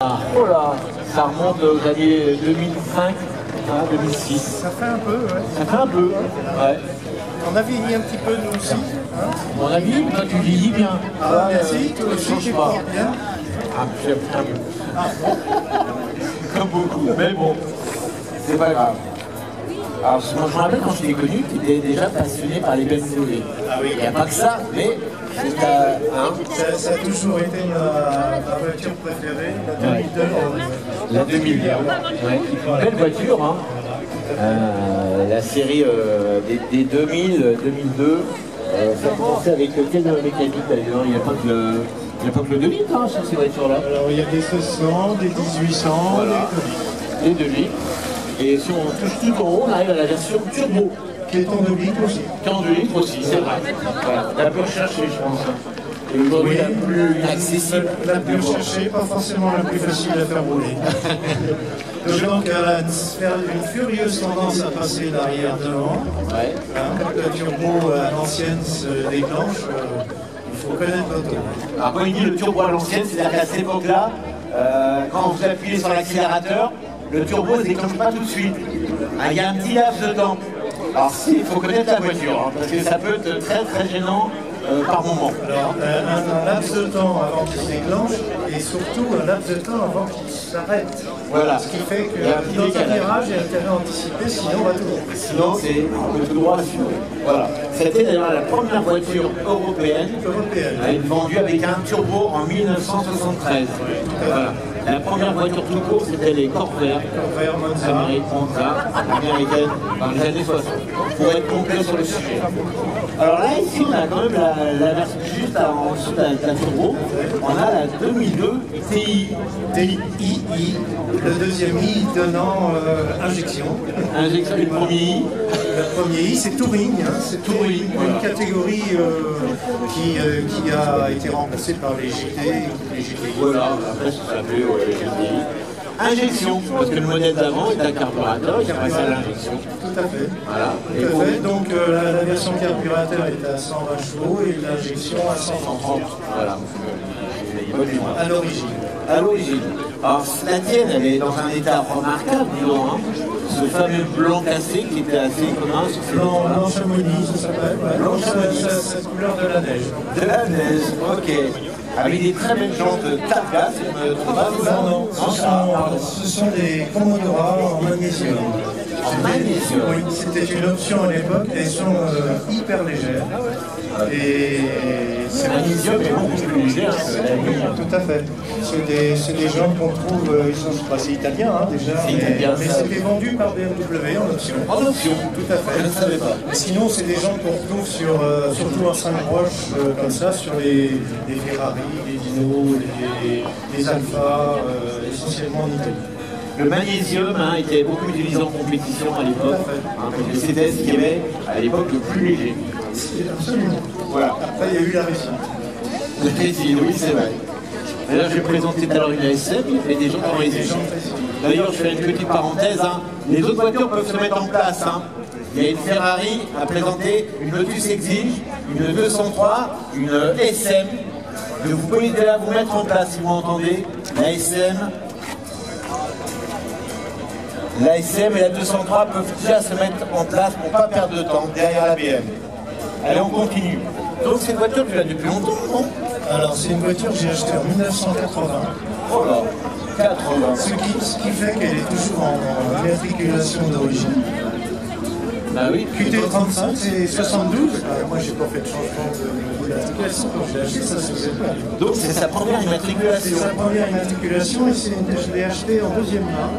Ah, oh là, ça remonte aux années 2005, hein, 2006. Ça fait un peu, ouais. Ça fait un peu, ouais. On a vieilli un petit peu nous aussi. Hein. Mon ami, toi tu vieillis bien. Ah, merci, toi aussi tu portes bien. Ah, j'aime un peu. Ah, bon. Comme beaucoup, mais bon, c'est pas grave. Alors, moi, je me rappelle quand je t'ai connu, tu étais déjà passionné par les BMW. Ah oui. Il n'y a pas que ça, mais c'est hein. Ça a toujours été ma voiture préférée, la 2002. La 2002. Ouais. Une belle voiture, hein. La série des 2000, 2002. Ça a commencé avec quelle mécanique d'ailleurs? Il n'y a pas que le 2 litres hein, sur ces voitures-là. Alors il y a des 1600, des 1800, voilà. Des 2 litres. Et si on touche tout en haut, on arrive à la version turbo. Qui est en 2 litres aussi. Qui est en 2 litres aussi, c'est vrai. Voilà. La plus recherchée, je pense. Et aujourd'hui, Oui, la plus accessible. La plus recherchée, pas forcément la plus facile à faire rouler. Donc elle a une furieuse tendance à passer l'arrière devant. Ouais. Quand le turbo à l'ancienne se déclenche, il faut connaître l'auto. Alors quand il dit le turbo à l'ancienne, c'est-à-dire qu'à cette époque-là, quand vous appuyez sur l'accélérateur, le turbo ne se déclenche pas tout de suite. Il y a un petit laps de temps. Alors si, il faut connaître la voiture, hein, parce que ça peut être très très gênant par moment. Alors un laps de temps avant qu'il se déclenche et surtout un laps de temps avant qu'il s'arrête. Voilà. Ce qui fait que dans un virage, il y a intérêt à anticiper, sinon on va tout droit. Sinon, c'est un peu tout droit. Voilà. C'était d'ailleurs la première voiture européenne à être vendue avec un turbo en 1973. Voilà. La première voiture tout court, c'était les Corvair américaines dans les années 60. Pour être complet sur le sujet. Alors là, ici, on a quand même la version juste en dessous de la turbo. On a la 2002 TI. TI, le deuxième I donnant injection. Injection du premier I. Le premier I, c'est Touring. Hein, c'est Touring, une catégorie qui a été remplacée par les GT. Voilà, après ça s'appelait GTI. Injection, parce que le modèle d'avant est un carburateur, il passe à l'injection. Tout à fait. Voilà. Tout à fait. Donc la version carburateur est à 120 chevaux et l'injection à 130. Voilà. À l'origine. À l'origine. Alors la tienne, elle est dans un état remarquable, disons. Hein. Ce fameux blanc cassé qui était assez commun sur ces Blanc Chamonix, ça s'appelle. Blanc Chamonix. C'est la couleur de la neige. De la neige, ok. Avec des très belles jantes Targa, si je me trompe pas. Non, ce sont des Commodora en magnésium. En magnésium. Oui, c'était une option à l'époque, elles sont hyper légères. Et c'est magnésium est beaucoup plus léger que l'aluminium. Tout à fait. C'est des gens qu'on trouve, c'est italien hein, déjà, mais c'était vendu par BMW en option. En option. Tout à fait. Je ne savais pas. Mais sinon, c'est des gens qu'on retrouve sur, surtout en 5 roches, comme ça, sur les Ferrari, les Dino, les Alfa, essentiellement en Italie. Le magnésium était beaucoup utilisé en compétition à l'époque. C'était ce qu'il y avait à l'époque le plus léger. Absolument. Voilà. Après, il y a eu la résine. La résine, oui, c'est vrai. D'ailleurs, j'ai présenté tout à l'heure une ASM, il y a des gens qui ont résine. D'ailleurs, je fais une petite parenthèse. Les autres voitures peuvent se mettre en place. Il y a une Ferrari à présenter, une Lotus Exige, une 203, une SM. Vous pouvez déjà vous mettre en place si vous entendez. La SM. La SM et la 203 peuvent déjà se mettre en place pour ne pas perdre de temps derrière la BM. Allez, on continue. Donc cette voiture, tu l'as depuis longtemps, non? Alors c'est une voiture que j'ai achetée en 1980. Oh là, 80. Ce qui fait qu'elle est toujours en immatriculation d'origine. Bah oui. QT35, c'est 72. Moi, j'ai pas fait de changement d'immatriculation quand je l'ai acheté, ça se faisait pas. Donc c'est sa première immatriculation. C'est sa première immatriculation et je l'ai achetée en deuxième main.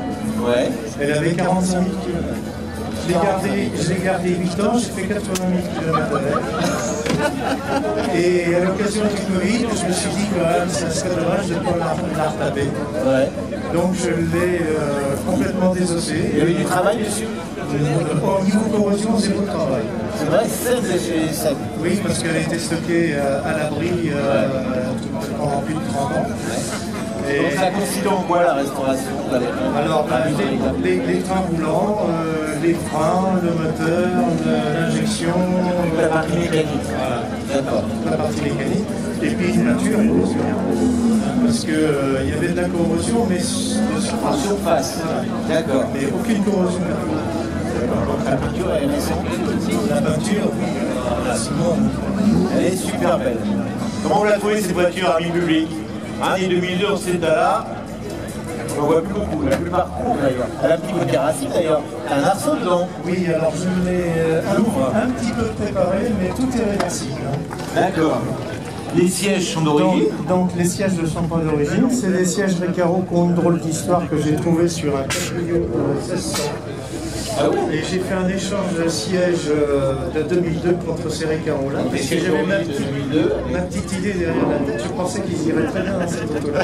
Ouais. Elle avait 45 000 km. Je l'ai gardé 8 ans, j'ai fait 80 000 km avec. Et à l'occasion du Covid, je me suis dit que ça serait dommage de ne pas la retaper. Ouais. Donc je l'ai complètement désossée. Il y avait du travail dessus? Au niveau corrosion, zéro travail. C'est vrai, c'est chez Seb. Oui, parce qu'elle a été stockée à l'abri pendant plus de 30 ans. Et donc ça consiste en quoi la restauration? Alors, les trains roulants, les freins, le moteur, l'injection. La partie mécanique. Voilà. D'accord. La partie mécanique. Et puis la peinture, bien sûr. Parce qu'il y avait de la corrosion, mais En surface. D'accord. mais aucune corrosion. Donc la peinture est récente. La peinture, la Simon, Elle est super belle. Comment vous la trouvez cette voiture, ami public? Des 2002 en cet état-là, on voit plus beaucoup, la plupart d'ailleurs. Elle a un petit côté racine d'ailleurs. T'as un arceau dedans. oui, alors je l'ai un petit peu préparé, mais tout est réversible. D'accord. Les sièges sont d'origine. Donc les sièges ne sont pas d'origine, c'est des sièges Recaro qui ont une drôle d'histoire que j'ai trouvé sur un Cabrio 1600. Ah oui. Et j'ai fait un échange de sièges de 2002 contre ces Recaro-là. Parce que j'avais ma petite idée derrière la tête, je pensais qu'ils iraient très bien dans cette auto-là.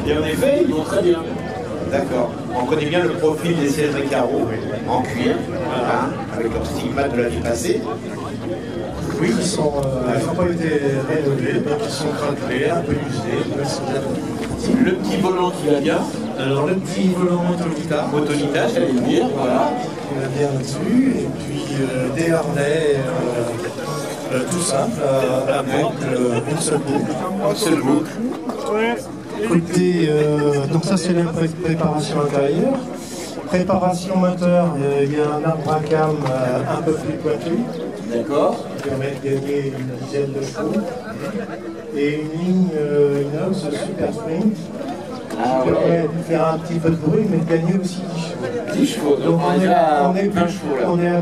Et en effet, ils vont très bien. D'accord. On connaît bien le profil des sièges Recaro en cuir, avec leur stigmate de la vie passée. Oui, ils n'ont pas été rénovés, donc ils sont gravés, un peu usés. Le petit volant qui va bien. Alors le petit volant Motonita, j'allais le dire, voilà. il va bien là-dessus, et puis des harnais tout simple, avec une seule boucle. Un seul boucle. Côté, donc ça c'est la préparation intérieure. Préparation moteur, il y a un arbre à cam un peu plus pointu. D'accord. Qui permet de gagner une dizaine de chevaux. Et une ligne inox super sprint. Qui permet de faire un petit peu de bruit, mais de gagner aussi 10 chevaux. 10 chevaux, donc on est à 20 chevaux là.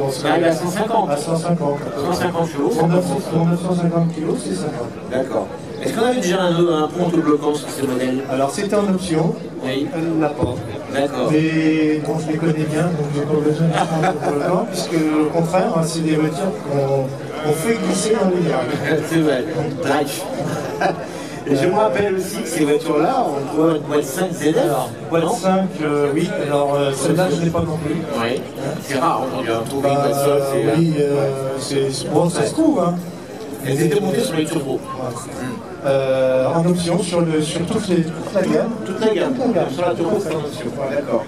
On serait à 150. À 150. 150 chevaux. Pour 950 kg, c'est 50. D'accord. Est-ce qu'on avait déjà un pont autobloquant sur ce modèle? Alors c'était en option, Oui. elle ne l'a pas. D'accord. Mais bon, je les connais bien, donc j'ai pas besoin de prendre le plan, puisque au contraire, c'est des voitures qu'on fait glisser dans les virages. C'est vrai. Drive. Et je me rappelle aussi que ces voitures-là, on voit une boîte 5 ZF. Boîte 5, oui, alors celle-là je ne l'ai pas non plus. Oui. C'est rare aujourd'hui, hein, trouver une boîte seule. Oui, bon, ça se trouve. Hein. Elles étaient montées sur les turbos. En option sur toute la gamme. Toute la gamme. Sur la turbo, c'est en option. D'accord.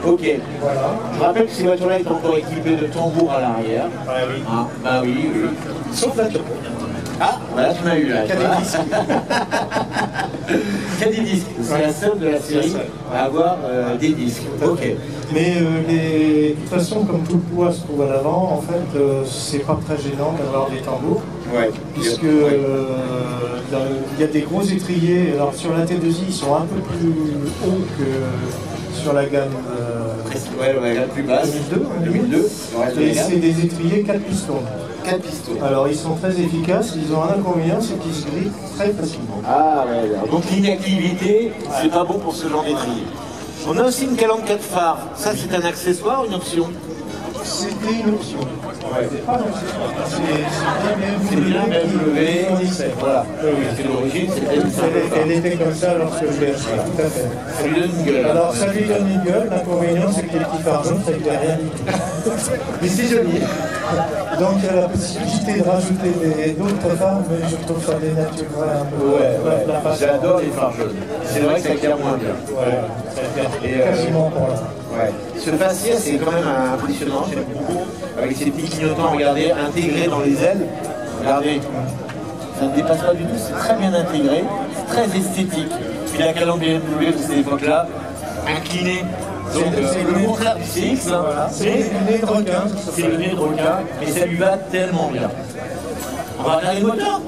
Ok. Voilà. Je rappelle que ces voitures-là étaient encore équipées de tambours à l'arrière. Ah oui. Ah, bah oui, oui. Sauf la turbo. Ah, voilà, tu m'as eu là. Caddy-Disc. Caddy-Disc. C'est la seule de la série à avoir des disques. Ok. Mais de toute façon, comme tout le poids se trouve à l'avant, en fait, c'est pas très gênant d'avoir des tambours. Ouais. Puisque il y a des gros étriers. Alors sur la T2i, ils sont un peu plus hauts que sur la gamme la plus basse. 2002. Et c'est des étriers 4 pistons. 4 pistons. Alors ils sont très efficaces, ils ont un inconvénient, c'est qu'ils se grillent très facilement. Ah ouais, donc l'inactivité, c'est pas bon pour ce genre d'étrier. On a aussi une calandre 4 phares. Ça, c'est un accessoire ou une option? C'était une option. Ouais. C'est pas un accessoire. C'est bien BMW. Voilà. C'est l'origine, Elle était comme ça lorsque je l'ai acheté. Tout à fait. Ça lui donne une gueule. Alors ça lui donne une gueule, l'inconvénient c'est que les petits phares jaunes, ça ne fait rien du tout. Mais c'est joli. Donc il y a la possibilité de rajouter d'autres phares, mais je trouve ça dénaturé un peu. Ouais. J'adore les phares jaunes. C'est vrai que ça éclaire moins bien. Ouais. Et Quasiment pour là. Ouais. Ce faciès, c'est quand même impressionnant, j'aime beaucoup, avec ces petits clignotants, regardez, intégrés dans les ailes. Regardez, ça ne dépasse pas du tout, c'est très bien intégré, c'est très esthétique. Puis la calandre BMW de cette époque-là, inclinée. Donc c'est le contraire du CX, hein. Voilà. C'est le nez de requin. C'est le nez de requin, mais ça lui va tellement bien. On va regarder le moteur.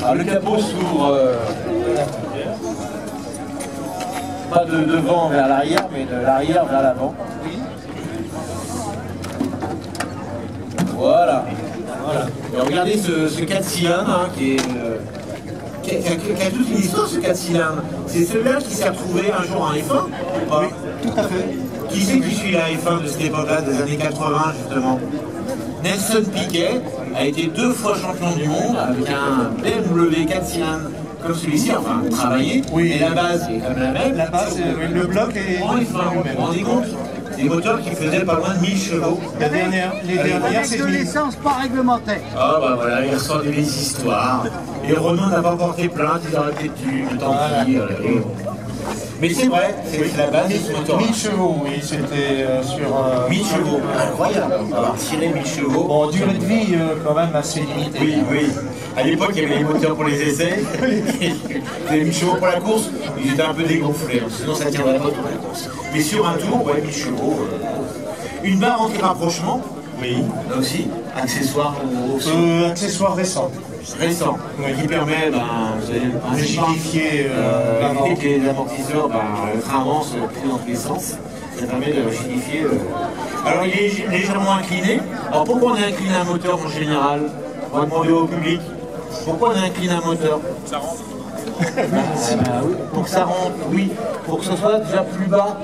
Alors, le capot s'ouvre. Pas de devant vers l'arrière, mais de l'arrière vers l'avant. Voilà. Et regardez ce 4 cylindres hein, qui a toute une histoire, ce 4 cylindres. C'est celui-là qui s'est retrouvé un jour en F1 ou pas? Tout à fait. Qui c'est qui suit la F1 de cette époque-là, des années 80 justement? Nelson Piquet a été 2 fois champion du monde avec un BMW 4 cylindres comme celui-ci, enfin travaillé, oui. Et la base est comme la même. La base, le bloc est en F1, vous vous rendez compte? Des moteurs qui faisaient pas loin de 1000 chevaux. les dernières, Avec de l'essence pas réglementée. Ah bah voilà, il ressort des histoires. Et Renault n'a pas porté plainte, ils auraient peut-être dû, tant pis. Mais c'est vrai, c'est la base de ce moteur. 1000 chevaux, oui, c'était sur... 1000 chevaux, incroyable, avoir tiré 1000 chevaux. Bon, durée de vie quand même assez limitée. Oui, oui. À l'époque, il y avait les moteurs pour les essais. Les 1000 chevaux pour la course, ils étaient un peu dégonflés, hein, sinon ça ne tiendrait pas toute la course. Mais sur un tour, ouais, 1000 chevaux. Une barre anti-rapprochement, oui, là aussi, accessoire au Accessoire récent. récent, qui permet de rigidifier éviter que les amortisseurs avancent plus dans tous les sens. Ça permet de rigidifier. Alors il est légèrement incliné. Alors pourquoi on a incliné un moteur en général? On va demander au public. Pourquoi on a incliné un moteur? Ça rentre. Oui. Pour que ça rentre, oui. Pour que ce soit déjà plus bas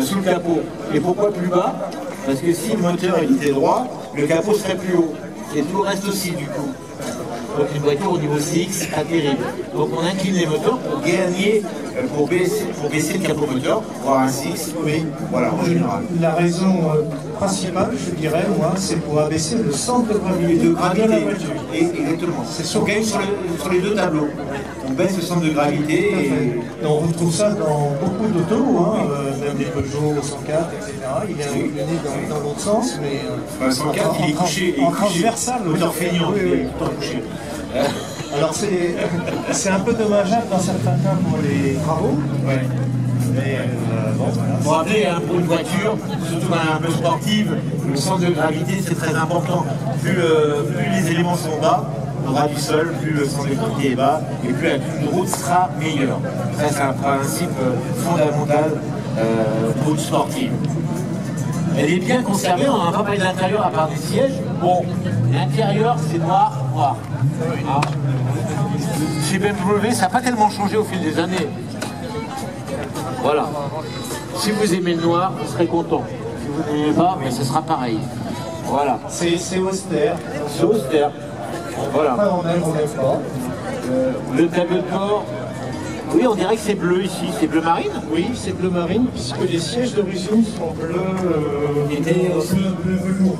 sous le capot. Et pourquoi plus bas? Parce que si le moteur il était droit, le capot serait plus haut. Et tout le reste aussi du coup. Donc une voiture au niveau CX, pas terrible. Donc on incline les moteurs pour gagner, pour baisser le capot moteur, voire un CX, oui, voilà, en général. La raison principale, je dirais, moi, c'est pour abaisser le centre de gravité de la voiture. Exactement. C'est sur les deux tableaux. On baisse le centre de gravité et... On retrouve ça dans beaucoup d'autos, hein, même les Peugeot 104, etc. Il est incliné dans l'autre sens, mais... Le 104, il est couché. En transversal. Moteur feignant, oui, il est tout couché. Alors c'est un peu dommageable dans certains cas pour les travaux. Ouais. Mais bon, voilà. Pour rappeler, hein, pour une voiture, surtout un peu sportive, le centre de gravité c'est très important. Plus les éléments sont bas, au ras du sol, plus le centre de gravité est bas, et plus la tenue de route sera meilleure. Ça c'est un principe fondamental pour une sportive. Elle est bien conservée, on n'a pas parlé de l'intérieur à part des sièges. Bon, l'intérieur c'est noir. Ah. Chez BMW, ça n'a pas tellement changé au fil des années. Voilà. Si vous aimez le noir, vous serez content. Si vous n'aimez pas, mais ce sera pareil. Voilà. C'est austère. C'est austère. Voilà. Après, on aime pas. Le tableau de bord. Oui, on dirait que c'est bleu ici. C'est bleu marine? Oui, c'est bleu marine, puisque les sièges d'origine sont bleu velours.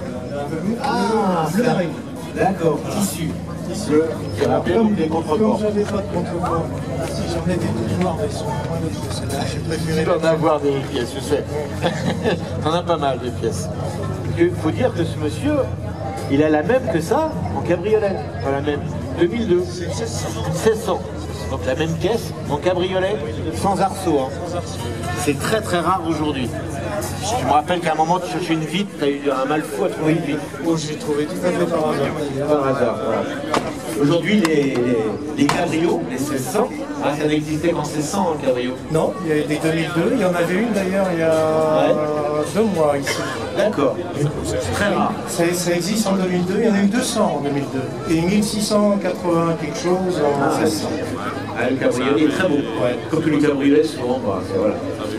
Ah, bleu marine. D'accord, tissu. Comme j'avais pas de contrebord, si j'en ai des tout noirs, mais ils sont moins d'autres que celle-là. J'ai préféré. Tu en avoir des pièces, je sais. T'en as pas mal de pièces. Il faut dire que ce monsieur, il a la même que ça en cabriolet. Pas la même. 2002. C'est 1600. 1600. Donc la même pièce en cabriolet, sans arceau. Hein. C'est très très rare aujourd'hui. Je me rappelle qu'à un moment tu cherchais une vitre, tu as eu un mal fou à trouver une vitre. Oh, j'ai trouvé tout à fait par hasard. Par hasard, voilà. Aujourd'hui, les cabrios, les 1600, ça n'existait qu'en 1600 en cabrio. Non, il y a des 2002, il y en avait une d'ailleurs il y a 2 mois ici. D'accord, c'est très rare. Ça existe en 2002, il y en a eu 200 en 2002. Et 1680 quelque chose en 1600. Le cabriolet est très beau. Ouais. Comme tous les cabriolets, souvent, voilà.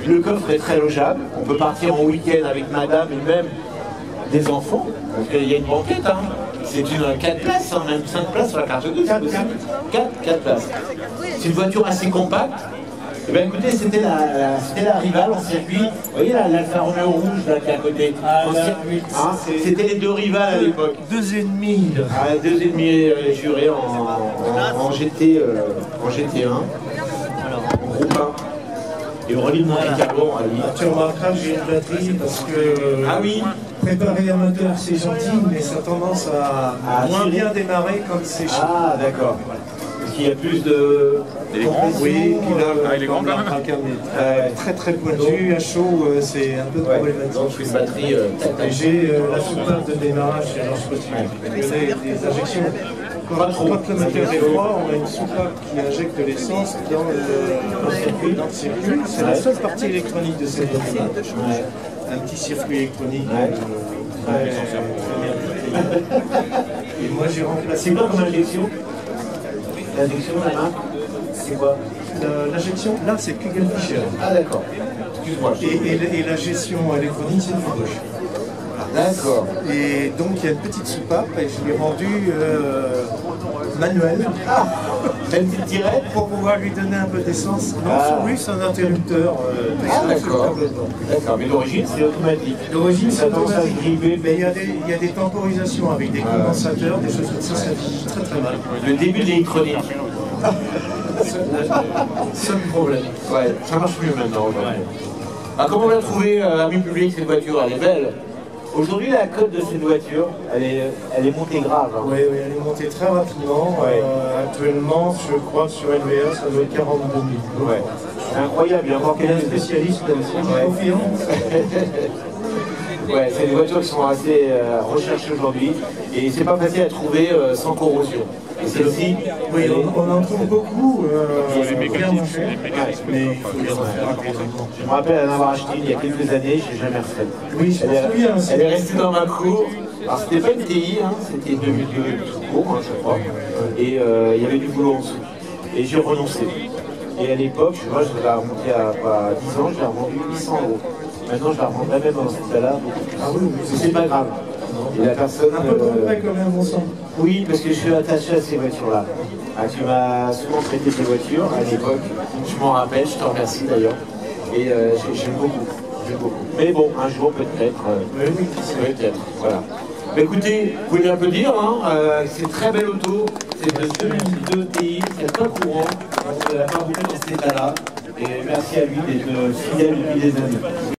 Le coffre est très logeable. On peut partir en week-end avec madame et même des enfants. Parce qu'il y a une banquette. Hein. C'est une 4 places, hein, même 5 places sur la carte de 4 places. C'est une voiture assez compacte. Eh bien, écoutez, c'était la rivale en circuit. Vous voyez l'Alfa Romeo rouge là qui est à côté. C'était les deux rivales à l'époque. 2 ennemis. 2 ennemis jurés en GT1. Alors, en groupe 1. Et au rallye de Monte-Carlo, en rallye. Tu remarqueras que j'ai une batterie parce que préparer un moteur c'est gentil, mais ça a tendance à moins bien démarrer quand c'est chaud. Ah d'accord. Parce qu'il y a plus de... Les grands, oui, il est grand quand même. Très très pointu, à chaud, c'est un peu problématique. Donc une batterie... J'ai la soupape de démarrage, alors je peux des injections. Quand le moteur est froid, on a une soupape qui injecte de l'essence dans le circuit. C'est la seule partie électronique de cette voiture. Un petit circuit électronique. Et moi j'ai remplacé... C'est quoi comme injection? L'injection, la marque, c'est quoi? L'injection, là c'est Kugelfischer. Ah d'accord. Excuse-moi. Et la gestion électronique, c'est une Bosch. D'accord. Et donc il y a une petite soupape et je l'ai rendue manuelle. Ah, une petite tirette pour pouvoir lui donner un peu d'essence. Non, sur lui c'est un interrupteur. D'accord. D'accord, mais l'origine c'est automatique. L'origine c'est automatique. Mais il y a des temporisations avec des condensateurs, des choses comme ça, ça vit très très mal. Le début de l'électronique. Seul problème. Ouais, ça marche mieux maintenant. Ouais. Ah, comment on l'a trouvé, ami public, cette voiture? Elle est belle. Aujourd'hui, la cote de cette voiture, elle est montée grave. Hein. Oui, elle est montée très rapidement. Ouais. Actuellement, je crois que sur LVA, ça doit être 42 000. Ouais. C'est incroyable, il y a encore quelques spécialistes qui confirment. Ouais, c'est des voitures qui sont assez recherchées aujourd'hui et c'est pas facile à trouver sans corrosion. Et celle-ci, oui, on en trouve beaucoup. Les mécanismes. Mais il faut les en faire rapidement. Je me rappelle en avoir acheté il y a quelques années, je l'ai jamais refaite. Oui, je me souviens. Elle est restée dans ma cour. Alors c'était pas une TI, hein, c'était 2002 tout court, hein, je crois. Et il y avait du boulot en dessous. Et j'ai renoncé. Et à l'époque, moi je l'ai remonté à 10 ans, je l'ai revendu 800 €. Maintenant, je la revendrai même dans cet état-là. Ah oui, c'est pas grave. Et la personne. Un peu de regret quand même, on sent. Oui, parce que je suis attaché à ces voitures-là. Ah, tu m'as souvent prêté tes voitures à l'époque. Je m'en rappelle, je te remercie d'ailleurs. Et j'aime beaucoup. Mais bon, un jour peut-être. Oui, peut-être. Voilà. Bah, écoutez, vous pouvez l'applaudir. Hein, c'est une très belle auto. C'est de 2002 TI. C'est pas courant. On ne l'a pas voulu dans cet état-là. Et merci à lui d'être fidèle depuis des années.